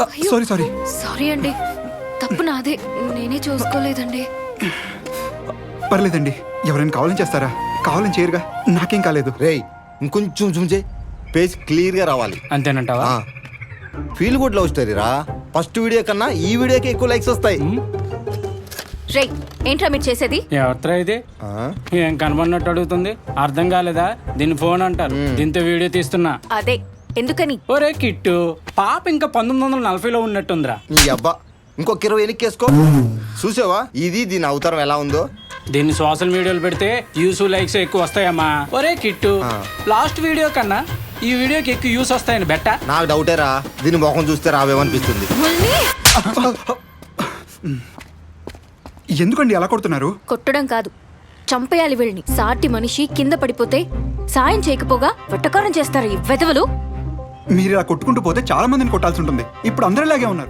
Sorry sorry. Sorry అండి, తప్పు నాదే, నేనే చూసుకోలేదండి. పర్లేదండి, ఎవరైనా కావాలని చేస్తారా? కావాలని చేయరుగా, నాకేం కాలేదు. రేయ్ ఇంకొంచెం జూమ్ చేయి, పేజ్ క్లియర్ గా రావాలి. అంతేనంటావా? ఫీల్ గుడ్ లవ్ స్టోరీ రా. ఫస్ట్ వీడియో కన్నా ఈ వీడియోకి ఎక్కువ లైక్స్ వస్తాయి. రే, ఏంట్రా మీరు చేసేది? ఎవరితో ఇది? ఆ? ఏం కనబడినట్టు అడుగుతుంది, అర్థం కాలేదా? దీన్ని ఫోన్ అంటారు, దీంతో వీడియో తీస్తున్నా. అదే, ఎందుకని? ఒరే కిట్టు, పాప ఇంకా 1940లో ఉన్నట్టుందిరా. నీ అబ్బా, ఇంకొక 20 వెనక్కేసుకో. చూసావా ఇది దీని అవతారం ఎలా ఉందో? దీన్ని సోషల్ మీడియాలో పెడితే వ్యూస్ లైక్స్ ఎక్కువ వస్తాయమ్మా. ఒరే కిట్టు, లాస్ట్ వీడియో కన్నా ఈ వీడియోకి ఎక్కువ వ్యూస్ వస్తాయని బెట్ట. నాకు డౌటే రా, దీని ముఖం చూస్తే రావేమనిపిస్తుంది. ఎందుకండి అలా కొడుతున్నారు? కొట్టడం కాదు, చంపేయాలి వీళ్ళని. సాటి మనిషి కింద పడిపోతే సాయం చేయకపోగా వెట్టకారం చేస్తారు ఈ వెధవలు. మీరు ఇలా కొట్టుకుంటూ పోతే చాలా మందిని కొట్టాల్సి ఉంటుంది. ఇప్పుడు అందరూ ఇలాగే ఉన్నారు.